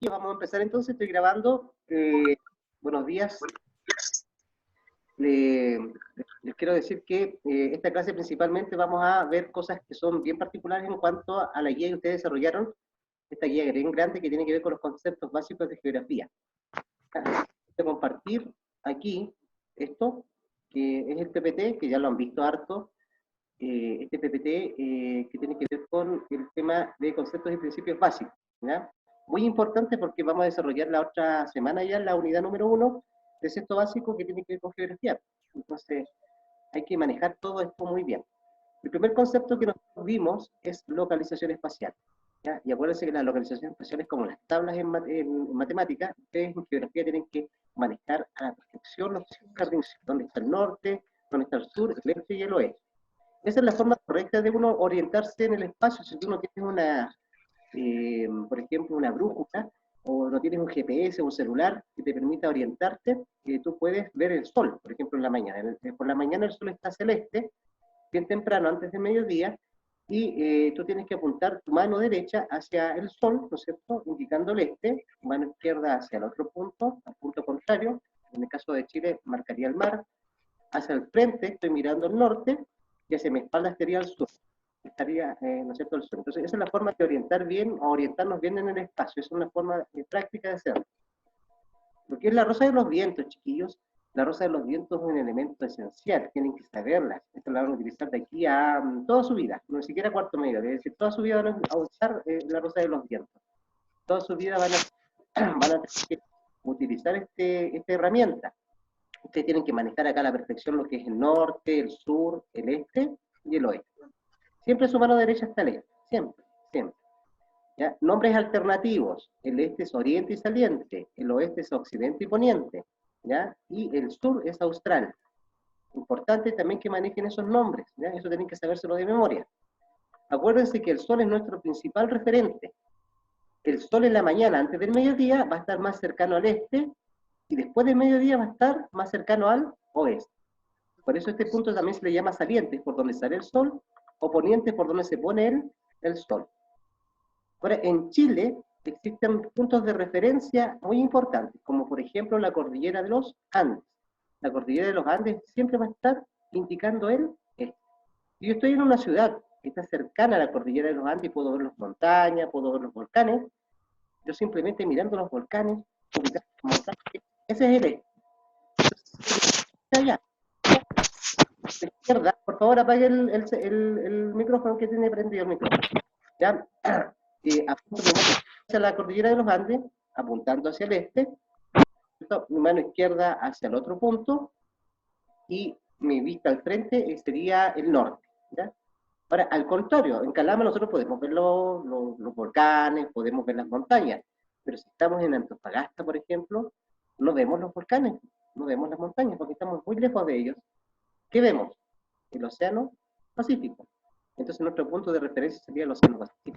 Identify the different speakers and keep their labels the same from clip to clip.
Speaker 1: Y vamos a empezar entonces, estoy grabando. Buenos días. Le- Les quiero decir que esta clase principalmente vamos a ver cosas que son bien particulares en cuanto a la guía que ustedes desarrollaron, esta guía bien grande que tiene que ver con los conceptos básicos de geografía. Voy a compartir aquí esto, que es el PPT, que ya lo han visto harto, este PPT que tiene que ver con el tema de conceptos y principios básicos, ¿ya? Muy importante porque vamos a desarrollar la otra semana ya la unidad número 1 de sexto básico que tiene que ver con geografía. Entonces, hay que manejar todo esto muy bien. El primer concepto que nosotros vimos es localización espacial, ¿ya? Y acuérdense que la localización espacial es como las tablas en matemáticas. Ustedes en geografía tienen que manejar a la perfección los jardines, dónde está el norte, dónde está el sur, el este y el oeste. Esa es la forma correcta de uno orientarse en el espacio. Si tú no tienes por ejemplo, una brújula, o no tienes un GPS o un celular que te permita orientarte, tú puedes ver el sol, por ejemplo, en la mañana. Por la mañana el sol está celeste, bien temprano, antes del mediodía, y tú tienes que apuntar tu mano derecha hacia el sol, ¿no es cierto?, indicando el este, tu mano izquierda hacia el otro punto, al punto contrario. En el caso de Chile marcaría el mar. Hacia el frente estoy mirando el norte, y hacia mi espalda estaría el sur, estaría, ¿no es cierto?, el sur. Entonces esa es la forma de orientar bien, o orientarnos bien en el espacio. Es una forma práctica de hacerlo. Lo que es la rosa de los vientos, chiquillos, la rosa de los vientos es un elemento esencial, tienen que saberla. Esto la van a utilizar de aquí a toda su vida, no siquiera cuarto medio, es decir, toda su vida van a usar la rosa de los vientos. Toda su vida van a tener que utilizar esta herramienta. Ustedes tienen que manejar acá a la perfección lo que es el norte, el sur, el este y el oeste. Siempre su mano derecha está al este, siempre, siempre. ¿Ya? Nombres alternativos: el este es oriente y saliente, el oeste es occidente y poniente, ¿ya? Y el sur es austral. Importante también que manejen esos nombres, ¿ya? Eso tienen que sabérselo de memoria. Acuérdense que el sol es nuestro principal referente. El sol en la mañana, antes del mediodía, va a estar más cercano al este, y después del mediodía va a estar más cercano al oeste. Por eso este punto también se le llama saliente, por donde sale el sol, o poniente, por donde se pone el sol. Ahora, en Chile existen puntos de referencia muy importantes, como por ejemplo la cordillera de los Andes. La cordillera de los Andes siempre va a estar indicando el este. Si yo estoy en una ciudad que está cercana a la cordillera de los Andes y puedo ver las montañas, puedo ver los volcanes, yo simplemente mirando los volcanes, ubicando las montañas, ese es el este. Allá, a la izquierda, por favor apague el micrófono, que tiene prendido el micrófono. ¿Ya? Apunto mi mano hacia la cordillera de los Andes, apuntando hacia el este, mi mano izquierda hacia el otro punto, y mi vista al frente sería el norte. ¿Ya? Ahora, al contrario, en Calama nosotros podemos ver los volcanes, podemos ver las montañas, pero si estamos en Antofagasta, por ejemplo, no vemos los volcanes, no vemos las montañas, porque estamos muy lejos de ellos. ¿Qué vemos? El océano Pacífico. Entonces nuestro punto de referencia sería el océano Pacífico.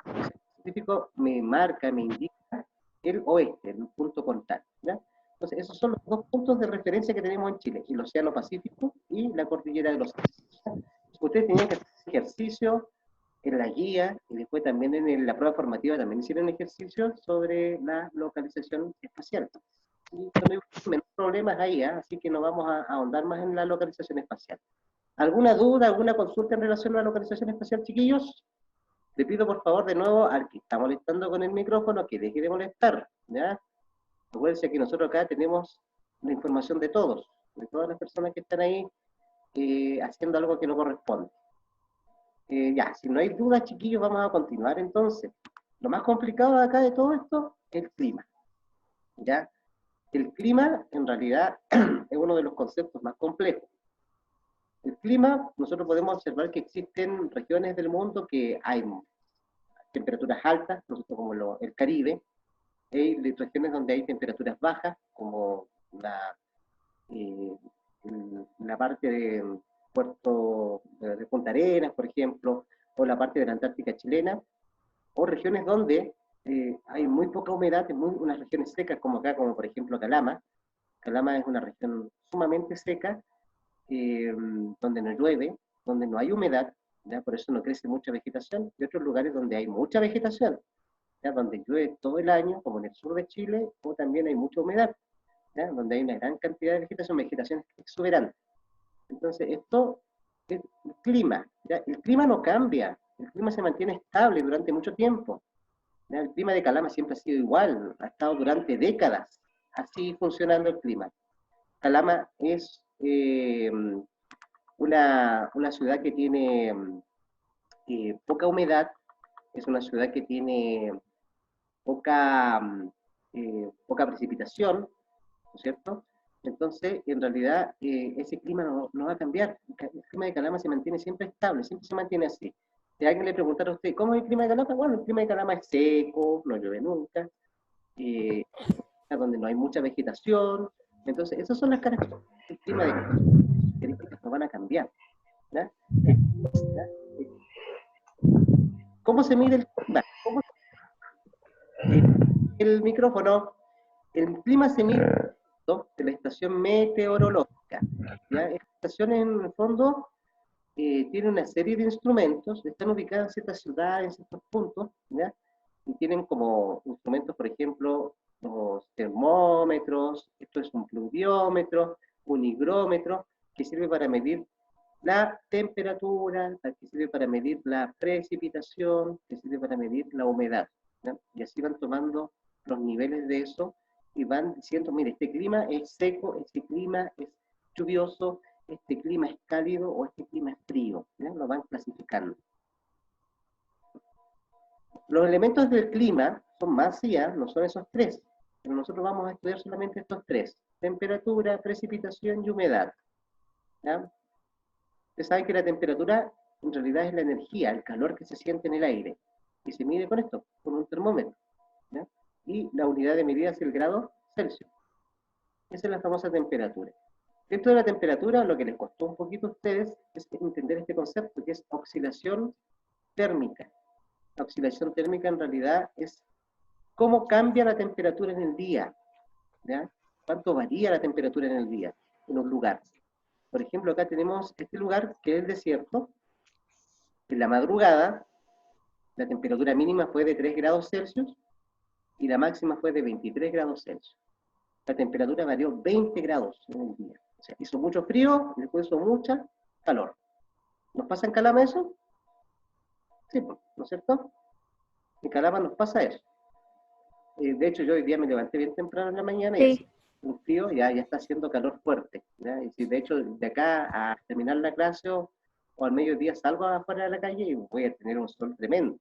Speaker 1: El océano Pacífico me marca, me indica el oeste, el punto contrario, ¿ya? Entonces esos son los dos puntos de referencia que tenemos en Chile: el océano Pacífico y la cordillera de los Andes. Ustedes tenían que hacer ejercicio en la guía, y después también en la prueba formativa también hicieron ejercicio sobre la localización espacial. Y no hay menos problemas ahí, ¿eh? Así que no vamos a ahondar más en la localización espacial. ¿Alguna duda, alguna consulta en relación a la localización espacial, chiquillos? Le pido por favor de nuevo al que está molestando con el micrófono que deje de molestar, ¿ya? Acuérdense que nosotros acá tenemos la información de todos, de todas las personas que están ahí haciendo algo que no corresponde. Ya, si no hay dudas, chiquillos, vamos a continuar entonces. Lo más complicado de acá de todo esto es el clima, ¿ya? El clima, en realidad, es uno de los conceptos más complejos. El clima, nosotros podemos observar que existen regiones del mundo que hay temperaturas altas, nosotros como el Caribe. Hay regiones donde hay temperaturas bajas, como eh, la parte de Puerto de Punta Arenas, por ejemplo, o la parte de la Antártica chilena, o regiones donde hay muy poca humedad, unas regiones secas como acá, como por ejemplo Calama. Calama es una región sumamente seca, donde no llueve, donde no hay humedad, ¿ya? Por eso no crece mucha vegetación, y otros lugares donde hay mucha vegetación. ¿ya? Donde llueve todo el año, como en el sur de Chile, o también hay mucha humedad, ¿ya? Donde hay una gran cantidad de vegetación exuberante. Entonces, esto es el clima, ¿ya? El clima no cambia, el clima se mantiene estable durante mucho tiempo, ¿ya? El clima de Calama siempre ha sido igual, ha estado durante décadas así funcionando el clima. Calama es una ciudad que tiene poca humedad, es una ciudad que tiene poca, poca precipitación, ¿no es cierto? Entonces, en realidad, ese clima no va a cambiar. El clima de Calama se mantiene siempre estable, siempre se mantiene así. Si alguien le preguntara a usted, ¿cómo es el clima de Calama? Bueno, el clima de Calama es seco, no llueve nunca, eh, donde no hay mucha vegetación. Entonces, esas son las características del clima de Calama. Las características no van a cambiar. ¿Ya? ¿Ya? ¿Cómo se mide el clima? El micrófono, el clima se mide de la estación meteorológica. ¿Ya? Esta estación, en el fondo, tiene una serie de instrumentos, están ubicadas en ciertas ciudades, en ciertos puntos, ¿ya? Y tienen como instrumentos, por ejemplo, los termómetros, esto es un pluviómetro, un higrómetro, que sirve para medir la temperatura, que sirve para medir la precipitación, que sirve para medir la humedad, ¿ya? Y así van tomando los niveles de eso y van diciendo, mire, este clima es seco, este clima es lluvioso, este clima es cálido o este clima es frío, ¿ya? Lo van clasificando. Los elementos del clima son más allá, no son esos tres, pero nosotros vamos a estudiar solamente estos tres: temperatura, precipitación y humedad, ¿ya? Ustedes saben que la temperatura en realidad es la energía, el calor que se siente en el aire, y se mide con esto, con un termómetro, ¿ya? Y la unidad de medida es el grado Celsius. Esa es la famosa temperatura. Dentro de la temperatura, lo que les costó un poquito a ustedes es entender este concepto, que es oscilación térmica. La oscilación térmica en realidad es cómo cambia la temperatura en el día, ¿ya? Cuánto varía la temperatura en el día, en un lugar. Por ejemplo, acá tenemos este lugar que es el desierto. En la madrugada, la temperatura mínima fue de 3 grados Celsius y la máxima fue de 23 grados Celsius. La temperatura varió 20 grados en el día. O sea, hizo mucho frío, después hizo mucha calor. ¿Nos pasa en Calama eso? Sí, ¿no es cierto? En Calama nos pasa eso. De hecho, yo hoy día me levanté bien temprano en la mañana y así,
Speaker 2: Sí,
Speaker 1: un frío, ya está haciendo calor fuerte, ¿ya? Y si de hecho de acá a terminar la clase o al mediodía salgo afuera de la calle y voy a tener un sol tremendo.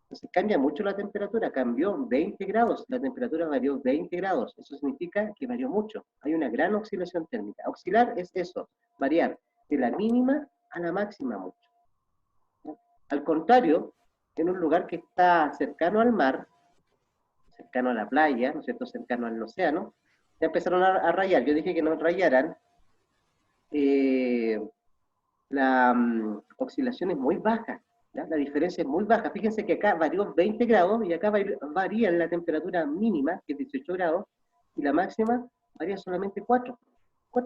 Speaker 1: Entonces cambia mucho la temperatura, cambió 20 grados, la temperatura varió 20 grados, eso significa que varió mucho, hay una gran oscilación térmica. Oscilar es eso, variar de la mínima a la máxima mucho, ¿no? Al contrario, en un lugar que está cercano al mar, cercano a la playa, ¿no es cierto?, cercano al océano, ya empezaron a rayar. Yo dije que no rayaran. Eh, la oscilación es muy baja, ¿ya? La diferencia es muy baja. Fíjense que acá varió 20 grados y acá varía la temperatura mínima, que es 18 grados, y la máxima varía solamente 4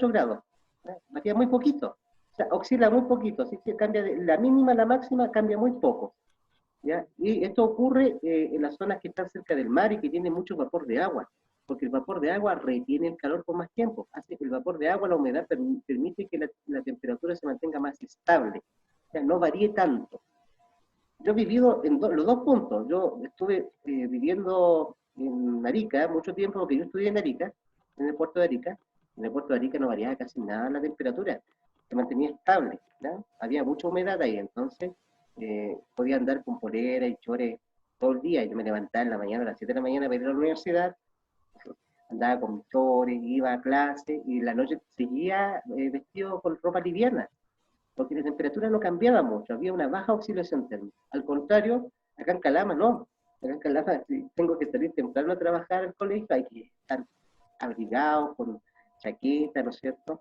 Speaker 1: grados. ¿Ya? Varía muy poquito. O sea, oscila muy poquito, así que cambia de la mínima a la máxima, cambia muy poco. ¿Ya? Y esto ocurre en las zonas que están cerca del mar y que tienen mucho vapor de agua, porque el vapor de agua retiene el calor por más tiempo, hace que el vapor de agua, la humedad, permite que la temperatura se mantenga más estable, o sea, no varíe tanto. Yo he vivido en los dos puntos. Yo estuve viviendo en Arica mucho tiempo, porque yo estudié en Arica, en el puerto de Arica. En el puerto de Arica no variaba casi nada la temperatura, se mantenía estable, ¿no? Había mucha humedad ahí, entonces podía andar con polera y chores todo el día. Yo me levantaba en la mañana, a las 7 de la mañana para ir a la universidad, andaba con mis chores, iba a clase y en la noche seguía vestido con ropa liviana, porque la temperatura no cambiaba mucho, había una baja oscilación térmica. Al contrario, acá en Calama no. Acá en Calama, si tengo que salir temprano a trabajar al colegio, hay que estar abrigado, con chaqueta, ¿no es cierto?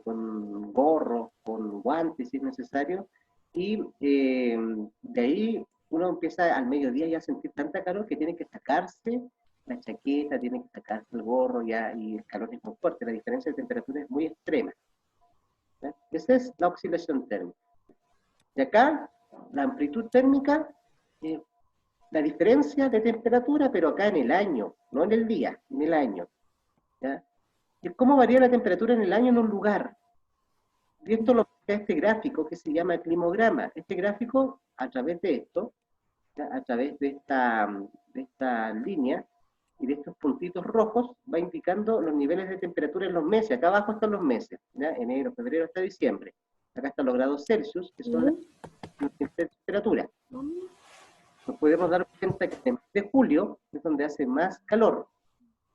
Speaker 1: Con gorro, con guantes si es necesario. Y de ahí uno empieza al mediodía ya a sentir tanta calor que tiene que sacarse la chaqueta, tiene que sacarse el gorro ya, y el calor es muy fuerte, la diferencia de temperatura es muy extrema. ¿Ya? Esa es la oscilación térmica. Y acá, la amplitud térmica, eh, la diferencia de temperatura, pero acá en el año, no en el día, en el año. ¿Ya? Y cómo varía la temperatura en el año en un lugar. Y esto lo muestra este gráfico que se llama climograma. Este gráfico, a través de esto, ¿ya? A través de esta línea y de estos puntitos rojos, va indicando los niveles de temperatura en los meses. Acá abajo están los meses, ¿ya? Enero, febrero hasta diciembre. Acá están los grados Celsius, que son las temperaturas. Nos podemos dar cuenta que en el mes de julio es donde hace más calor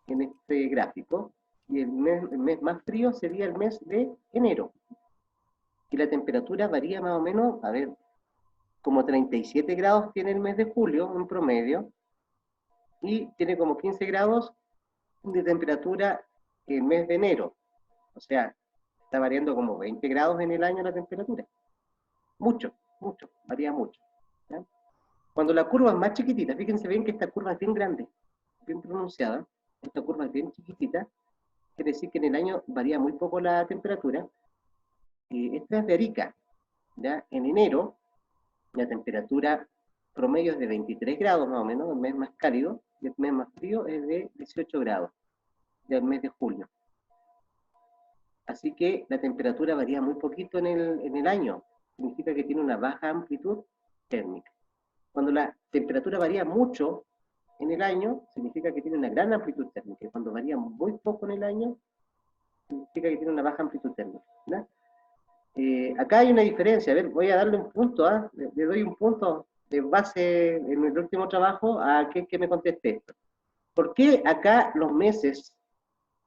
Speaker 1: en este gráfico, y el mes más frío sería el mes de enero. Y la temperatura varía más o menos, a ver, como 37 grados tiene el mes de julio, en promedio, y tiene como 15 grados de temperatura el mes de enero. O sea, está variando como 20 grados en el año la temperatura. Mucho, mucho, varía mucho. ¿Ya? Cuando la curva es más chiquitita, fíjense bien que esta curva es bien grande, bien pronunciada, esta curva es bien chiquitita, quiere decir que en el año varía muy poco la temperatura. Esta es de Arica, ¿ya? En enero, la temperatura promedio es de 23 grados más o menos, el mes más cálido, y el mes más frío es de 18 grados, del mes de julio. Así que la temperatura varía muy poquito en el año, significa que tiene una baja amplitud térmica. Cuando la temperatura varía mucho en el año, significa que tiene una gran amplitud térmica, y cuando varía muy poco en el año, significa que tiene una baja amplitud térmica, ¿no? Acá hay una diferencia, a ver, voy a darle un punto, le doy un punto de base en el último trabajo a que me conteste esto. ¿Por qué acá los meses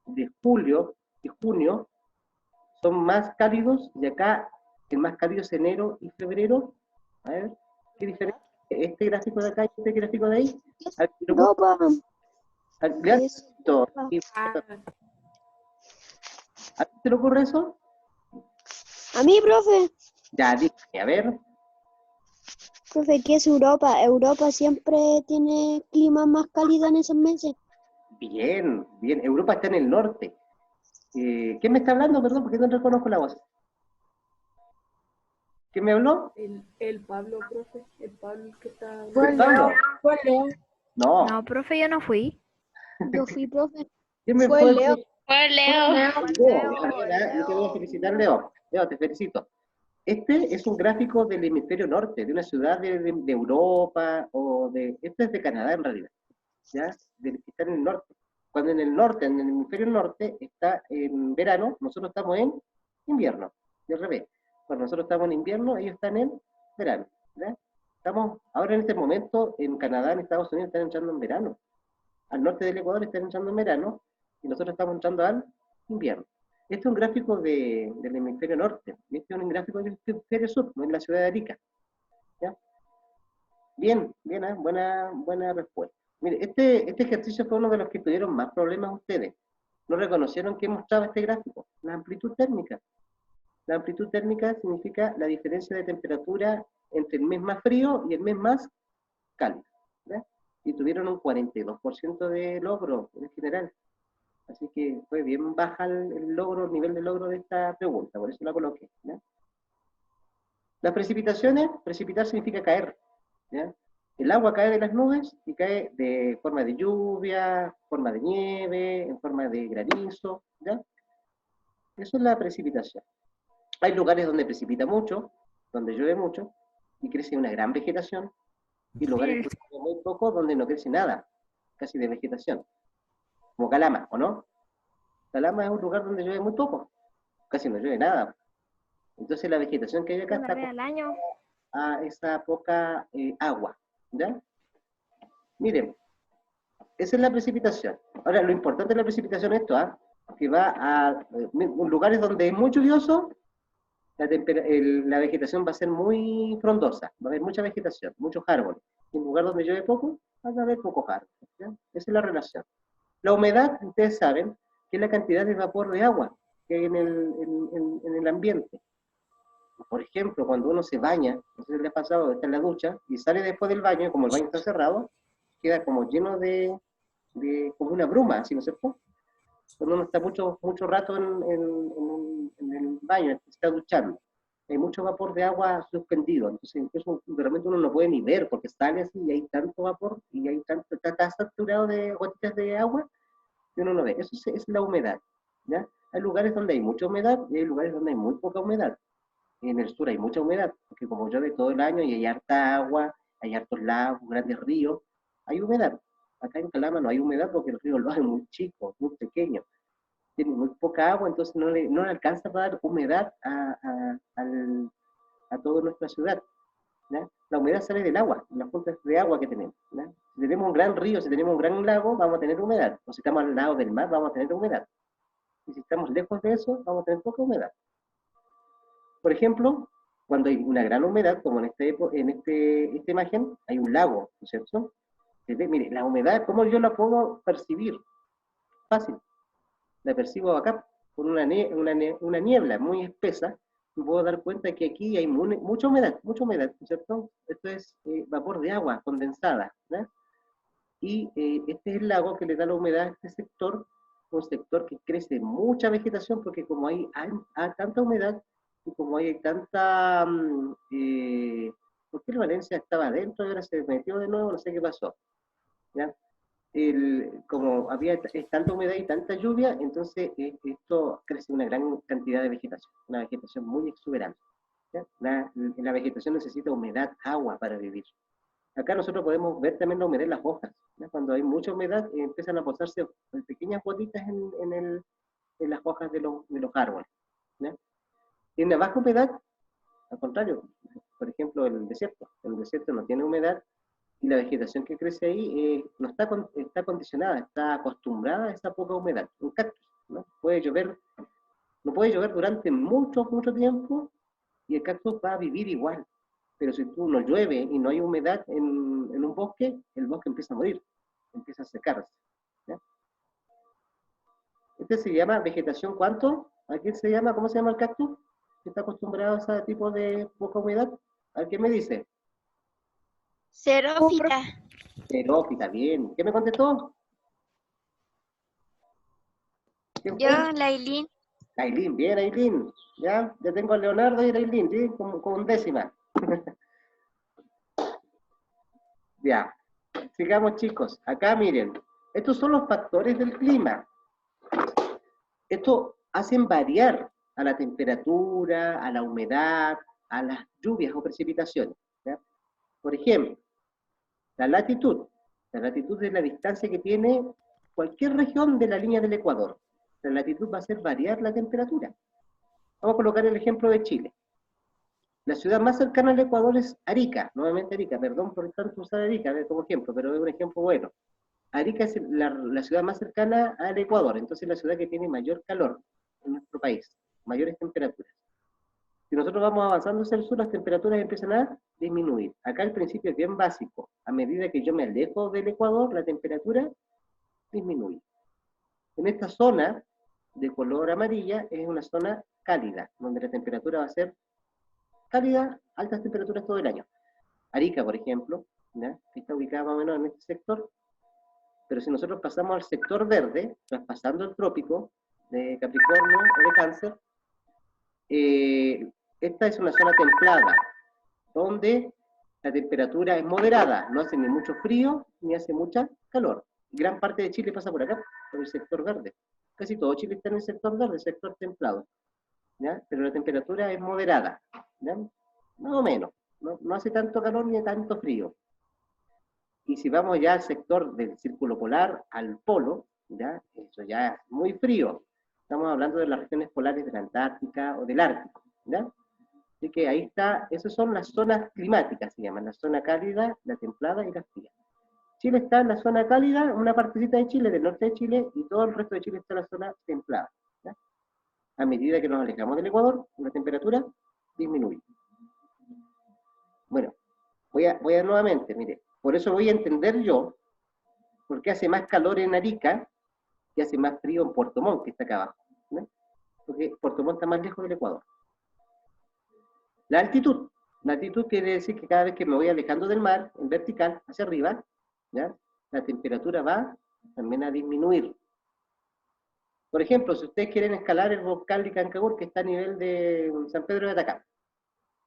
Speaker 1: de julio y junio son más cálidos y acá el más cálido es enero y febrero? A ver, ¿qué diferencia? Este gráfico de acá y este gráfico de ahí.
Speaker 2: Europa.
Speaker 1: ¿A ti te le ocurre eso?
Speaker 2: A mí, profe.
Speaker 1: Ya, dígame, a ver.
Speaker 2: Profe, ¿qué es Europa? Europa siempre tiene clima más cálido en esos meses.
Speaker 1: Bien, bien. Europa está en el norte. ¿Quién me está hablando? Perdón, porque no reconozco la voz. ¿Quién me habló?
Speaker 3: El Pablo, profe. El Pablo que está...
Speaker 1: ¿El Pablo?
Speaker 2: Fue Leo.
Speaker 1: No.
Speaker 4: No, profe, yo no fui.
Speaker 2: Yo fui, profe.
Speaker 1: ¿Quién me
Speaker 2: Fue Leo.
Speaker 4: Fue Leo.
Speaker 1: Leo, yo te voy a felicitar, Leo. Leo, te felicito. Este es un gráfico del hemisferio norte, de una ciudad de Europa, o de... Este es de Canadá, en realidad. ¿Ya? Que está en el norte. Cuando en el norte, en el hemisferio norte, está en verano, nosotros estamos en invierno. Y al revés. Cuando nosotros estamos en invierno, ellos están en verano. ¿Ya? Estamos, ahora en este momento, en Canadá, en Estados Unidos, están entrando en verano. Al norte del Ecuador están entrando en verano, y nosotros estamos entrando al invierno. Este es un gráfico del hemisferio norte, y este es un gráfico del hemisferio sur, en la ciudad de Arica. ¿Ya? Bien, bien, buena respuesta. Mire, este ejercicio fue uno de los que tuvieron más problemas ustedes. No reconocieron que mostraba este gráfico, la amplitud térmica. La amplitud térmica significa la diferencia de temperatura entre el mes más frío y el mes más cálido. ¿Ya? Y tuvieron un 42% de logro en general. Así que fue bien baja el logro, el nivel de logro de esta pregunta, por eso la coloqué. ¿Ya? Las precipitaciones, precipitar significa caer. ¿Ya? El agua cae de las nubes y cae de forma de lluvia, forma de nieve, en forma de granizo. ¿Ya? Eso es la precipitación. Hay lugares donde precipita mucho, donde llueve mucho, y crece una gran vegetación, y lugares donde llueve muy poco, donde no crece nada, casi de vegetación. Como Calama, ¿o no? Calama es un lugar donde llueve muy poco, casi no llueve nada. Entonces la vegetación que hay acá está
Speaker 4: al año.
Speaker 1: a esa poca agua. ¿Ya? Miren, esa es la precipitación. Ahora, lo importante de la precipitación es esto, que va a lugares donde es muy lluvioso, la vegetación va a ser muy frondosa, va a haber mucha vegetación, muchos árboles. En un lugar donde llueve poco, van a haber pocos árboles. ¿Ya? Esa es la relación. La humedad, ustedes saben, que es la cantidad de vapor de agua que hay en el ambiente. Por ejemplo, cuando uno se baña, no sé si le ha pasado, está en la ducha, y sale después del baño, como el baño está cerrado, queda como lleno de como una bruma, ¿sí, no es cierto? Cuando uno está mucho rato en el baño, está duchando, hay mucho vapor de agua suspendido, entonces incluso de repente uno no puede ni ver porque sale así y hay tanto vapor y hay tanto, está saturado de gotitas de agua que uno no ve. Eso es la humedad, ¿ya? Hay lugares donde hay mucha humedad y hay lugares donde hay muy poca humedad. En el sur hay mucha humedad, porque como llueve todo el año y hay harta agua, hay hartos lagos, grandes ríos, hay humedad. Acá en Calama no hay humedad porque el río lo es muy chico, muy pequeño, tiene muy poca agua, entonces no le alcanza para dar humedad a toda nuestra ciudad, ¿ya? La humedad sale del agua, las fuentes de agua que tenemos, ¿ya? Si tenemos un gran río, si tenemos un gran lago, vamos a tener humedad, o si estamos al lado del mar, vamos a tener humedad, y si estamos lejos de eso, vamos a tener poca humedad. Por ejemplo, cuando hay una gran humedad, como en esta imagen, hay un lago, ¿no es cierto? Mire, la humedad, ¿cómo yo la puedo percibir? Fácil. La percibo acá con una niebla muy espesa, me puedo dar cuenta que aquí hay mucha humedad, ¿no es cierto? Esto es vapor de agua condensada, ¿no? Y este es el lago que le da la humedad a este sector, un sector que crece mucha vegetación, porque como hay tanta humedad, y como hay tanta... ¿por qué el Valencia estaba adentro y ahora se metió de nuevo? No sé qué pasó, ¿ya? Como había tanta humedad y tanta lluvia, entonces esto crece una gran cantidad de vegetación, una vegetación muy exuberante, ¿ya? La vegetación necesita humedad, agua para vivir. Acá nosotros podemos ver también la humedad en las hojas, ¿ya? Cuando hay mucha humedad empiezan a posarse pequeñas gotitas en las hojas de los árboles, ¿ya? En la baja humedad, al contrario, por ejemplo el desierto no tiene humedad, y la vegetación que crece ahí no está condicionada, está acostumbrada a esa poca humedad. Un cactus, ¿no? No puede llover durante mucho tiempo y el cactus va a vivir igual. Pero si tú no llueve y no hay humedad en un bosque, el bosque empieza a morir, empieza a secarse, ¿ya? Este se llama vegetación, ¿cuánto? ¿A quién se llama? ¿Cómo se llama el cactus? Que está acostumbrado a ese tipo de poca humedad. ¿A quién me dice?
Speaker 4: Xerófita.
Speaker 1: Xerófita, bien. ¿Qué me contestó? ¿Quién
Speaker 4: Yo,
Speaker 1: fue?
Speaker 4: Lailín.
Speaker 1: Ailín, bien, Ailín. Ya tengo a Leonardo y a Ailín, ¿sí? Con décima. Ya. Sigamos, chicos. Acá miren. Estos son los factores del clima. Esto hacen variar a la temperatura, a la humedad, a las lluvias o precipitaciones, ¿ya? Por ejemplo, la latitud. La latitud es la distancia que tiene cualquier región de la línea del Ecuador. La latitud va a hacer variar la temperatura. Vamos a colocar el ejemplo de Chile. La ciudad más cercana al Ecuador es Arica, nuevamente Arica, perdón por tanto usar Arica como ejemplo, pero es un ejemplo bueno. Arica es la ciudad más cercana al Ecuador, entonces es la ciudad que tiene mayor calor en nuestro país, mayores temperaturas. Si nosotros vamos avanzando hacia el sur, las temperaturas empiezan a disminuir. Acá el principio es bien básico. A medida que yo me alejo del Ecuador, la temperatura disminuye. En esta zona de color amarilla es una zona cálida, donde la temperatura va a ser cálida, altas temperaturas todo el año. Arica, por ejemplo, ¿ya? Que está ubicada más o menos en este sector, pero si nosotros pasamos al sector verde, traspasando el trópico de Capricornio o de Cáncer, esta es una zona templada, donde la temperatura es moderada, no hace ni mucho frío, ni hace mucha calor. Gran parte de Chile pasa por acá, por el sector verde. Casi todo Chile está en el sector verde, el sector templado, ¿ya? Pero la temperatura es moderada, ¿ya? Más o menos, no hace tanto calor ni tanto frío. Y si vamos ya al sector del círculo polar, al polo, ¿ya? Eso ya es muy frío. Estamos hablando de las regiones polares de la Antártica o del Ártico, ¿ya? Así que ahí está, esas son las zonas climáticas, se llaman, la zona cálida, la templada y la fría. Chile está en la zona cálida, una partecita de Chile, del norte de Chile, y todo el resto de Chile está en la zona templada, ¿ya? A medida que nos alejamos del Ecuador, la temperatura disminuye. Bueno, voy a nuevamente, mire, por eso voy a entender yo por qué hace más calor en Arica y hace más frío en Puerto Montt, que está acá abajo, ¿no? Porque Puerto Montt está más lejos del Ecuador. La altitud. La altitud quiere decir que cada vez que me voy alejando del mar, en vertical, hacia arriba, ¿ya? La temperatura va también a disminuir. Por ejemplo, si ustedes quieren escalar el volcán Licancagur, que está a nivel de San Pedro de Atacama,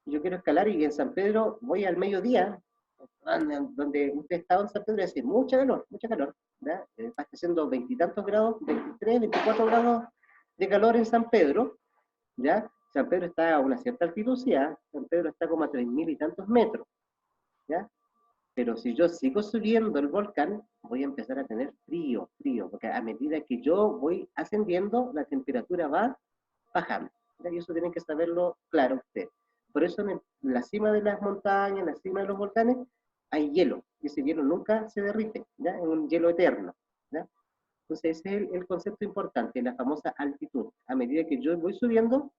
Speaker 1: yo quiero escalar y en San Pedro voy al mediodía, donde usted estaba en San Pedro, y hace mucha calor, ¿ya? Está haciendo veintitantos grados, 23, 24 grados de calor en San Pedro, ¿ya? San Pedro está a una cierta altitud, sí, ¿eh? San Pedro está como a 3000 y tantos metros, ¿ya? Pero si yo sigo subiendo el volcán, voy a empezar a tener frío, porque a medida que yo voy ascendiendo, la temperatura va bajando, ¿ya? Y eso tienen que saberlo claro ustedes. Por eso en la cima de las montañas, en la cima de los volcanes, hay hielo, y ese hielo nunca se derrite, ¿ya? Es un hielo eterno, ¿ya? Entonces ese es el concepto importante, la famosa altitud. A medida que yo voy subiendo,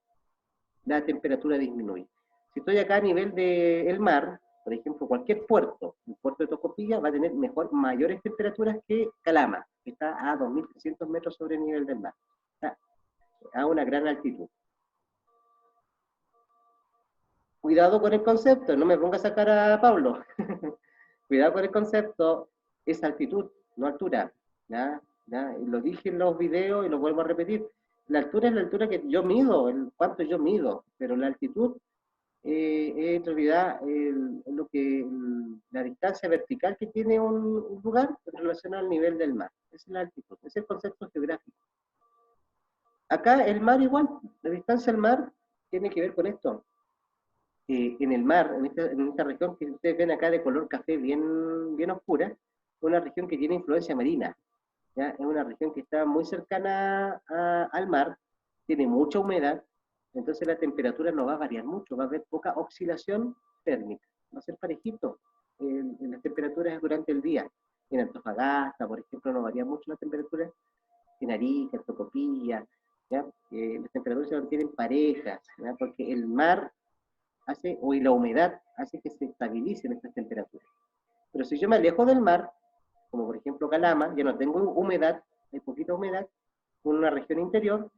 Speaker 1: la temperatura disminuye. Si estoy acá a nivel del mar, por ejemplo, cualquier puerto, el puerto de Tocopilla va a tener mayores temperaturas que Calama, que está a 2300 metros sobre el nivel del mar, está a una gran altitud. Cuidado con el concepto, no me ponga a sacar a Pablo. Cuidado con el concepto, es altitud, no altura. ¿Ya? ¿Ya? Lo dije en los videos y lo vuelvo a repetir. La altura es la altura que yo mido, el cuánto yo mido, pero la altitud es en realidad la distancia vertical que tiene un lugar en relación al nivel del mar. Esa es la altitud, ese es el concepto geográfico. Acá el mar igual, la distancia al mar tiene que ver con esto. En el mar, en esta región que ustedes ven acá de color café bien oscura, es una región que tiene influencia marina, ¿ya? Es una región que está muy cercana al mar, tiene mucha humedad, entonces la temperatura no va a variar mucho, va a haber poca oscilación térmica, va a ser parejito en las temperaturas durante el día. En Antofagasta, por ejemplo, no varía mucho la temperatura, en Arica, en Tocopilla, ¿ya? Las temperaturas se mantienen parejas, ¿ya? Porque el mar y la humedad hace que se estabilicen estas temperaturas. Pero si yo me alejo del mar, como por ejemplo Calama, ya no tengo humedad, hay poquita humedad, en una región interior,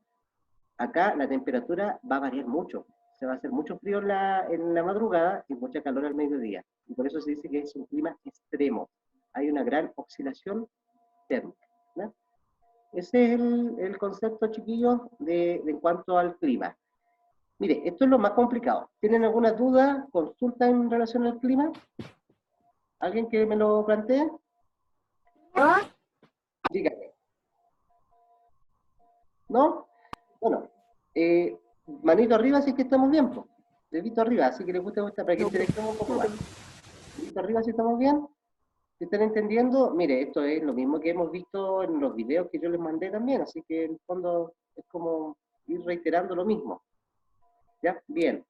Speaker 1: acá la temperatura va a variar mucho. Se va a hacer mucho frío en la madrugada y mucha calor al mediodía. Y por eso se dice que es un clima extremo. Hay una gran oscilación térmica, ¿no? Ese es el concepto, chiquillos, en cuanto al clima. Mire, esto es lo más complicado. ¿Tienen alguna duda, consulta en relación al clima? ¿Alguien que me lo plantee? Dígame. ¿No? Bueno, manito arriba si es que estamos bien, pues. Dedito arriba, así que les gusta para que interactuemos un poco más. Dedito arriba si estamos bien. Si están entendiendo, mire, esto es lo mismo que hemos visto en los videos que yo les mandé también, así que en el fondo es como ir reiterando lo mismo. ¿Ya? Bien.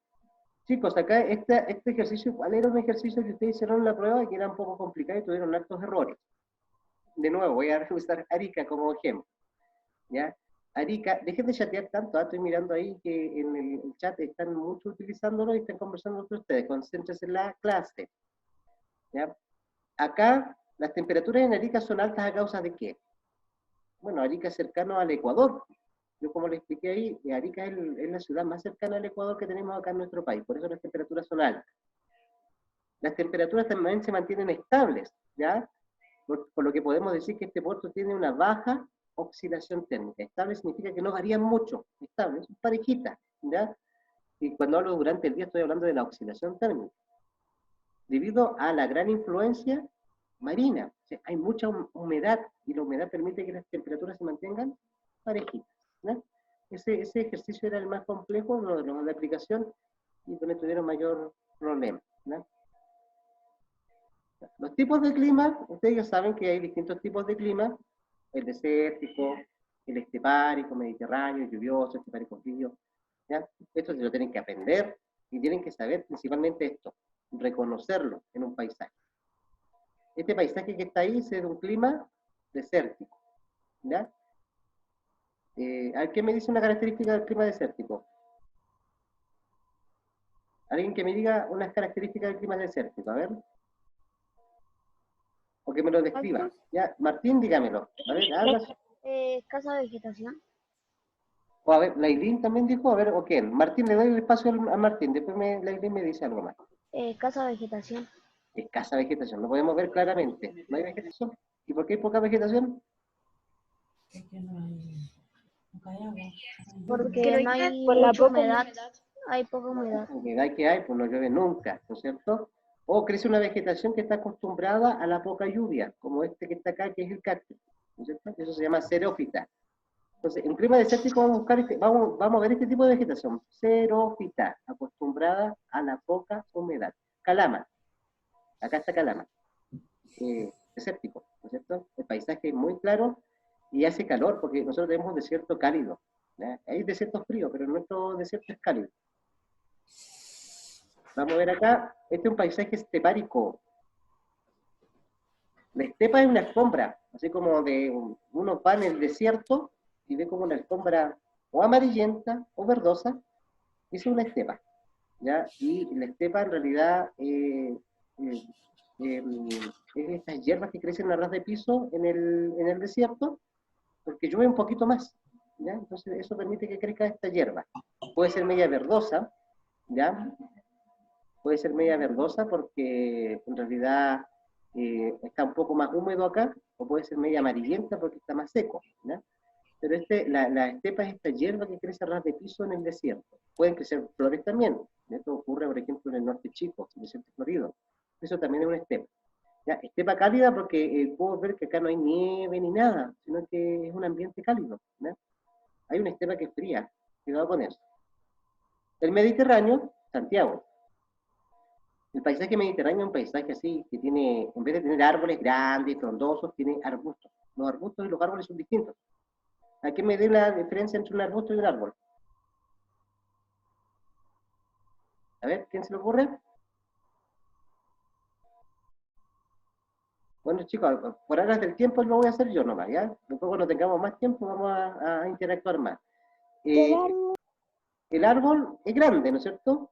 Speaker 1: Chicos, acá este ejercicio, ¿cuál era un ejercicio que ustedes hicieron en la prueba y que era un poco complicado y tuvieron hartos errores? De nuevo, voy a usar Arica como ejemplo. ¿Ya? Arica, dejen de chatear tanto, estoy mirando ahí que en el chat están muchos utilizándolo y están conversando entre ustedes, concéntrense en la clase. ¿Ya? Acá, las temperaturas en Arica son altas a causa de ¿qué? Bueno, Arica es cercano al Ecuador. Yo como les expliqué ahí, Arica es la ciudad más cercana al Ecuador que tenemos acá en nuestro país, por eso las temperaturas son altas. Las temperaturas también se mantienen estables, ¿ya? Por lo que podemos decir que este puerto tiene una baja oscilación térmica. Estable significa que no varían mucho, estable, son parejitas, ¿ya? Y cuando hablo durante el día estoy hablando de la oscilación térmica. Debido a la gran influencia marina, o sea, hay mucha humedad y la humedad permite que las temperaturas se mantengan parejitas, ¿no? Ese ejercicio era el más complejo, uno de los de aplicación, y con esto tuvieron mayor problema, ¿no? Los tipos de clima, ustedes ya saben que hay distintos tipos de clima, el desértico, el estepárico, mediterráneo, lluvioso, estepárico frío, ¿ya? Esto se lo tienen que aprender y tienen que saber principalmente esto, reconocerlo en un paisaje. Este paisaje que está ahí es de un clima desértico, ¿ya? A ver, ¿qué me dice una característica del clima desértico? Alguien que me diga unas características del clima desértico, a ver. O que me lo describa. Ya, Martín, dígamelo. A ver, habla.
Speaker 2: Escasa vegetación.
Speaker 1: O a ver, Lailín también dijo, a ver, o quién. Martín, le doy el espacio a Martín, después Lailín me dice algo más.
Speaker 2: Escasa vegetación.
Speaker 1: Escasa vegetación, lo podemos ver claramente. ¿No hay vegetación? ¿Y por qué hay poca vegetación?
Speaker 2: Porque no hay mucha humedad. Hay poca humedad.
Speaker 1: La humedad que hay, pues no llueve nunca, ¿no es cierto? O crece una vegetación que está acostumbrada a la poca lluvia, como este que está acá, que es el cactus, ¿no es cierto? Eso se llama xerófita. Entonces, en clima desértico vamos a buscar vamos a ver este tipo de vegetación, xerófita, acostumbrada a la poca humedad. Calama, acá está Calama, desértico, ¿no es cierto? El paisaje es muy claro y hace calor, porque nosotros tenemos un desierto cálido, ¿ya? Hay desiertos fríos, pero nuestro desierto es cálido. Vamos a ver acá, este es un paisaje estepárico. La estepa es una alfombra, así como de uno va en el desierto y ve como una alfombra o amarillenta o verdosa, y es una estepa, ¿ya? Y la estepa en realidad es estas hierbas que crecen a ras de piso en el desierto, porque llueve un poquito más, ¿ya? Entonces eso permite que crezca esta hierba. Puede ser media verdosa, ¿ya? Puede ser media verdosa porque en realidad está un poco más húmedo acá, o puede ser media amarillenta porque está más seco, ¿ya? Pero la estepa es esta hierba que crece a ras de piso en el desierto. Pueden crecer flores también. Esto ocurre, por ejemplo, en el norte chico, en el desierto florido. Eso también es una estepa. ¿Ya? Estepa cálida porque puedo ver que acá no hay nieve ni nada, sino que es un ambiente cálido, ¿ya? Hay una estepa que es fría. Cuidado con eso. El Mediterráneo, Santiago. El paisaje mediterráneo es un paisaje así, que tiene, en vez de tener árboles grandes, frondosos, tiene arbustos. Los arbustos y los árboles son distintos. ¿A qué me dé la diferencia entre un arbusto y un árbol? A ver, ¿quién se le ocurre? Bueno, chicos, por horas del tiempo lo voy a hacer yo nomás, ¿ya? Después cuando tengamos más tiempo vamos a interactuar más. El árbol es grande, ¿no es cierto?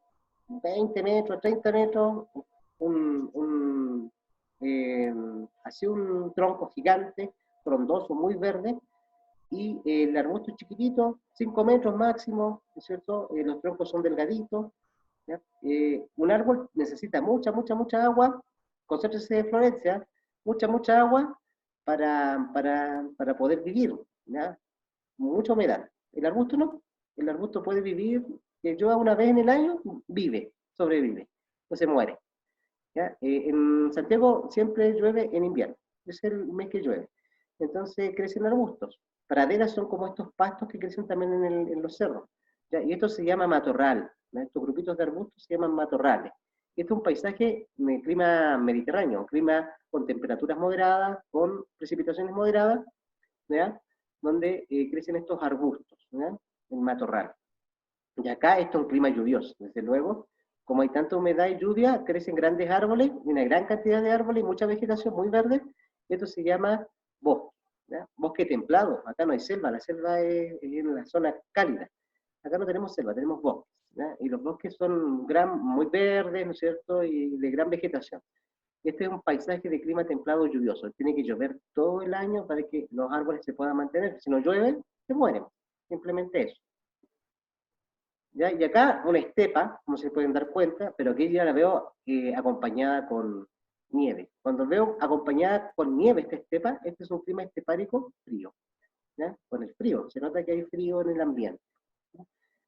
Speaker 1: 20 metros, 30 metros, así un tronco gigante, frondoso, muy verde, y el arbusto es chiquitito, 5 metros máximo, ¿no es cierto? Los troncos son delgaditos, ¿ya? Un árbol necesita mucha agua, concéntrese de Florencia, mucha agua para poder vivir, ¿ya? Mucha humedad. El arbusto no, el arbusto puede vivir, que llueva una vez en el año, vive, sobrevive, no se muere, ¿ya? En Santiago siempre llueve en invierno, es el mes que llueve, entonces crecen arbustos. Praderas son como estos pastos que crecen también en los cerros, ¿ya? Y esto se llama matorral, ¿no? Estos grupitos de arbustos se llaman matorrales. Este es un paisaje de clima mediterráneo, un clima con temperaturas moderadas, con precipitaciones moderadas, ¿ya? Donde crecen estos arbustos, ¿ya? En matorral. Y acá esto es un clima lluvioso, desde luego. Como hay tanta humedad y lluvia, crecen grandes árboles, una gran cantidad de árboles y mucha vegetación muy verde. Esto se llama bosque, ¿ya? Bosque templado. Acá no hay selva, la selva es en la zona cálida. Acá no tenemos selva, tenemos bosques, ¿ya? Y los bosques son muy verdes, ¿no es cierto? Y de gran vegetación. Este es un paisaje de clima templado lluvioso. Tiene que llover todo el año para que los árboles se puedan mantener. Si no llueve, se mueren. Simplemente eso. ¿Ya? Y acá una estepa, como se pueden dar cuenta, pero aquí ya la veo acompañada con nieve. Cuando veo acompañada con nieve esta estepa, este es un clima estepárico frío, ¿ya? Con el frío, se nota que hay frío en el ambiente.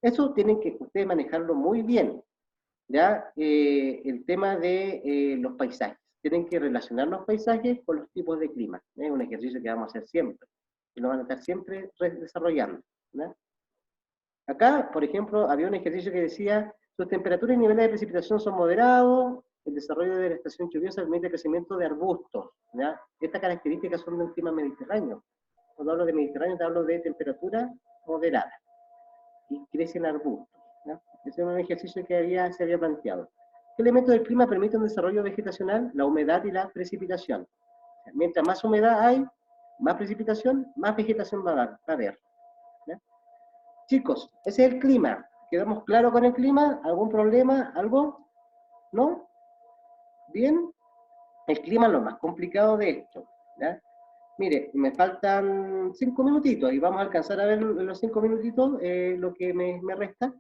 Speaker 1: Eso tienen que ustedes manejarlo muy bien, ¿ya? El tema de los paisajes. Tienen que relacionar los paisajes con los tipos de clima. Es un ejercicio que vamos a hacer siempre, y lo van a estar siempre desarrollando, ¿ya? Acá, por ejemplo, había un ejercicio que decía, sus temperaturas y niveles de precipitación son moderados, el desarrollo de la estación lluviosa permite el crecimiento de arbustos, ¿ya? Estas características son de un clima mediterráneo. Cuando hablo de Mediterráneo, te hablo de temperatura moderada. Y crecen arbustos, ¿ya? Ese es un ejercicio que se había planteado. ¿Qué elementos del clima permiten un desarrollo vegetacional? La humedad y la precipitación. Mientras más humedad hay, más precipitación, más vegetación va a haber. ¿Ya? Chicos, ese es el clima. ¿Quedamos claros con el clima? ¿Algún problema? ¿Algo? ¿No? ¿Bien? El clima es lo más complicado de esto, ¿ya? Mire, me faltan 5 minutitos y vamos a alcanzar a ver en los 5 minutitos lo que me resta,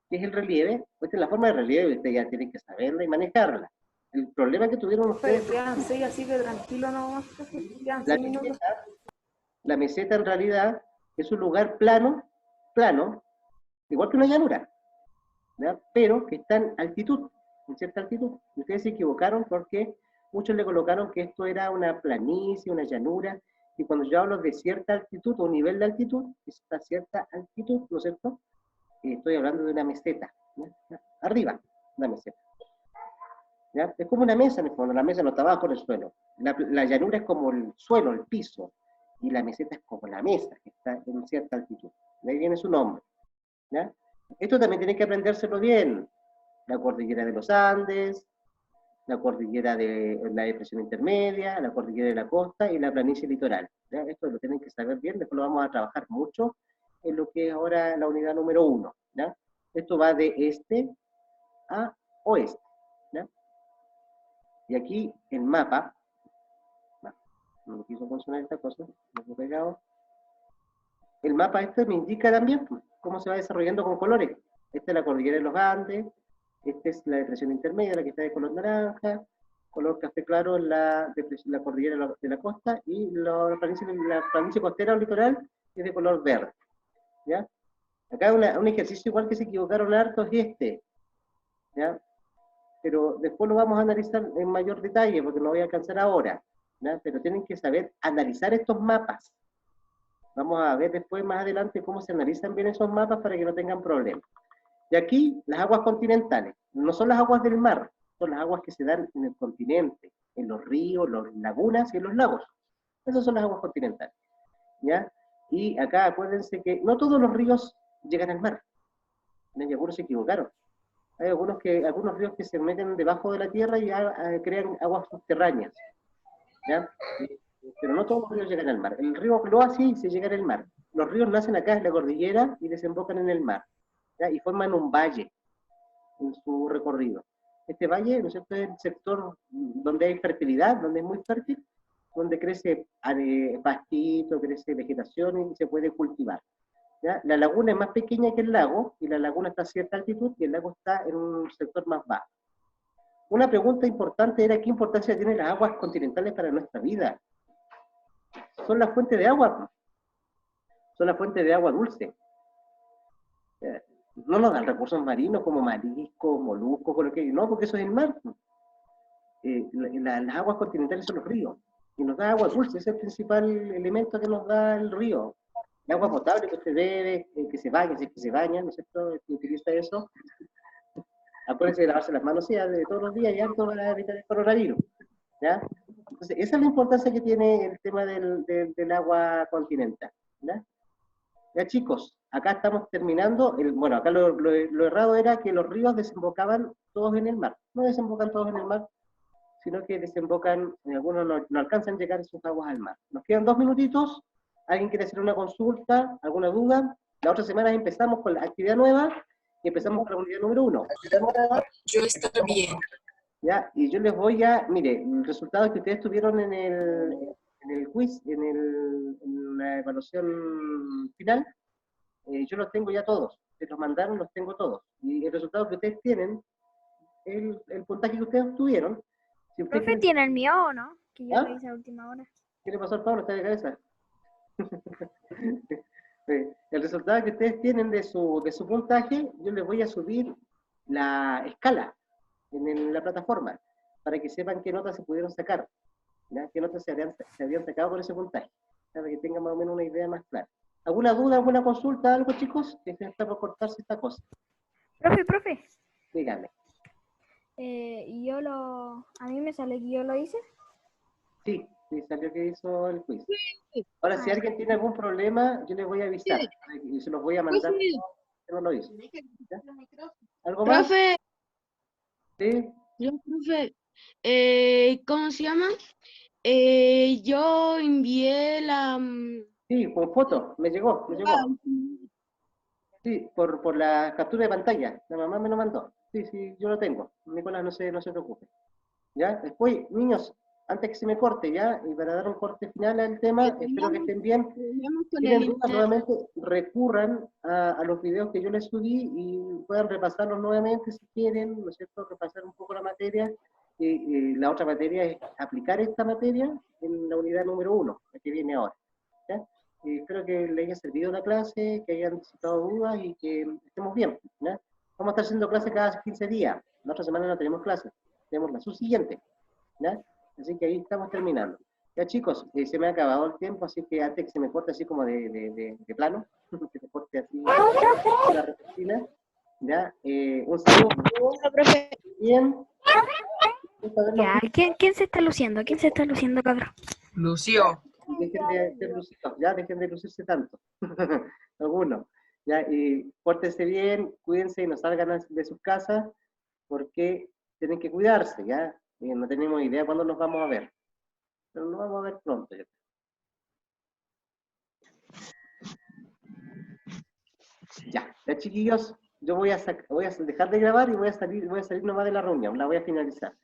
Speaker 1: que es el relieve. Esta es la forma de relieve, ustedes ya tienen que saberla y manejarla. El problema que tuvieron ustedes...
Speaker 3: Quedan 6, así que tranquilo nomás. Quedan 6 minutos.
Speaker 1: La meseta en realidad es un lugar plano, igual que una llanura. ¿ya? Pero que está en altitud, en cierta altitud. Ustedes se equivocaron porque muchos le colocaron que esto era una planicie, una llanura, y cuando yo hablo de cierta altitud o nivel de altitud, esta cierta altitud, ¿no es cierto? Estoy hablando de una meseta, ¿ya? Arriba, una meseta. ¿Ya? Es como una mesa en el fondo, la mesa no está abajo en el suelo. La llanura es como el suelo, el piso, y la meseta es como la mesa, que está en cierta altitud. De ahí viene su nombre. ¿Ya? Esto también tienen que aprendérselo bien. La cordillera de los Andes, la cordillera de la depresión intermedia, la cordillera de la costa y la planicie litoral. ¿Ya? Esto lo tienen que saber bien, después lo vamos a trabajar mucho en lo que es ahora la unidad número 1. ¿Ya? Esto va de este a oeste. ¿Ya? Y aquí el mapa, no quiso funcionar esta cosa, lo he pegado. El mapa este me indica también cómo se va desarrollando con colores. Esta es la cordillera de los Andes, esta es la depresión intermedia, la que está de color naranja, color café claro en la cordillera de la costa, y la planicie costera o litoral es de color verde. ¿Ya? Acá un ejercicio igual que se equivocaron harto es este. ¿Ya? Pero después lo vamos a analizar en mayor detalle, porque no voy a alcanzar ahora. ¿Ya? Pero tienen que saber analizar estos mapas. Vamos a ver después, más adelante, cómo se analizan bien esos mapas para que no tengan problemas. Y aquí, las aguas continentales. No son las aguas del mar, son las aguas que se dan en el continente, en los ríos, las lagunas y en los lagos. Esas son las aguas continentales. ¿Ya? Y acá acuérdense que no todos los ríos llegan al mar. Y algunos se equivocaron. Hay algunos ríos que se meten debajo de la tierra y crean aguas subterráneas. ¿Ya? Pero no todos los ríos llegan al mar. El río Cloa sí se llega al mar. Los ríos nacen acá en la cordillera y desembocan en el mar. ¿Ya? Y forman un valle en su recorrido. Este valle, ¿no es cierto?, es el sector donde hay fertilidad, donde es muy fértil, donde crece pastito, crece vegetación y se puede cultivar. ¿Ya? La laguna es más pequeña que el lago, y la laguna está a cierta altitud y el lago está en un sector más bajo. Una pregunta importante era qué importancia tienen las aguas continentales para nuestra vida. Son la fuente de agua, son la fuente de agua dulce. No nos dan recursos marinos como mariscos, moluscos, no, porque eso es el mar. Las aguas continentales son los ríos, y nos da agua dulce, ese es el principal elemento que nos da el río. El agua potable que usted bebe, que se baña, si es que se baña, ¿no es cierto?, que utiliza eso. Acuérdense de lavarse las manos de todos los días, ya, para evitar el coronavirus. ¿Ya? Entonces, esa es la importancia que tiene el tema del agua continental. ¿Ya? Ya, chicos, acá estamos terminando. Bueno, acá lo errado era que los ríos desembocaban todos en el mar. No desembocan todos en el mar, sino que desembocan, algunos no alcanzan a llegar sus aguas al mar. Nos quedan 2 minutitos. ¿Alguien quiere hacer una consulta? ¿Alguna duda? La otra semana empezamos con la actividad nueva y empezamos con la unidad número 1.
Speaker 5: Yo estoy bien.
Speaker 1: ¿Ya? Y yo les voy mire, el resultado que ustedes tuvieron en el quiz, en la evaluación final, yo los tengo ya todos. Se los mandaron, los tengo todos. Y el resultado que ustedes tienen, el puntaje que ustedes obtuvieron. Si ustedes
Speaker 4: ¿Profe tiene el mío o no? Que yo lo hice a última hora.
Speaker 1: ¿Qué le pasó al Pablo? Está de cabeza. El resultado que ustedes tienen de su puntaje, yo les voy a subir la escala en la plataforma, para que sepan qué notas se pudieron sacar, ¿ya? Qué notas se habían sacado con ese puntaje, para que tengan más o menos una idea más clara. ¿Alguna duda, alguna consulta, algo, chicos? Que está por cortarse esta cosa.
Speaker 4: Profe.
Speaker 1: Dígame.
Speaker 4: A mí me sale que yo lo hice.
Speaker 1: Sí, salió que hizo el quiz. Ahora, si alguien tiene algún problema, yo les voy a avisar, y se los voy a mandar que no lo hizo. ¿Ya? ¿Algo más?
Speaker 6: Profe,
Speaker 1: ¿Sí?
Speaker 6: profe, ¿cómo se llama? Yo envié la...
Speaker 1: Sí, con foto, me llegó. Sí, por la captura de pantalla, la mamá me lo mandó. Sí, yo lo tengo. Nicolás, no se preocupe. ¿Ya? Después, niños, antes que se me corte, ¿ya? Y para dar un corte final al tema, espero que estén bien. Si tienen dudas, nuevamente recurran a los videos que yo les subí y puedan repasarlos nuevamente si quieren, ¿no es cierto? Repasar un poco la materia. La otra materia es aplicar esta materia en la unidad número 1, la que viene ahora. ¿Ya? Espero que les haya servido la clase, que hayan necesitado dudas y que estemos bien. ¿Ya? Vamos a estar haciendo clases cada 15 días. La otra semana no tenemos clases. Tenemos la subsiguiente. ¿Ya? Así que ahí estamos terminando. Ya chicos, se me ha acabado el tiempo, así que antes que se me corte así como de plano, que se corte así la retina, ¿ya? Un saludo.
Speaker 2: Profe.
Speaker 1: Bien.
Speaker 4: Ya, ¿quién se está luciendo? ¿Quién se está luciendo, cabrón?
Speaker 5: Lucio.
Speaker 1: Dejen de ser lucidos, ya, dejen de lucirse tanto. Algunos. Ya, y pórtense bien, cuídense y no salgan de sus casas, porque tienen que cuidarse, ¿ya? No tenemos idea cuándo nos vamos a ver. Pero nos vamos a ver pronto. Ya, chiquillos, yo voy a dejar de grabar y voy a salir nomás de la reunión, la voy a finalizar.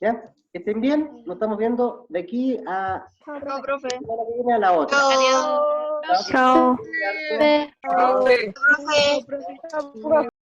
Speaker 1: ¿Ya? Que estén bien, nos estamos viendo de aquí a
Speaker 4: Chao, profe.
Speaker 1: la semana que viene a la otra.
Speaker 4: Chao.
Speaker 5: Profe.
Speaker 2: Profe.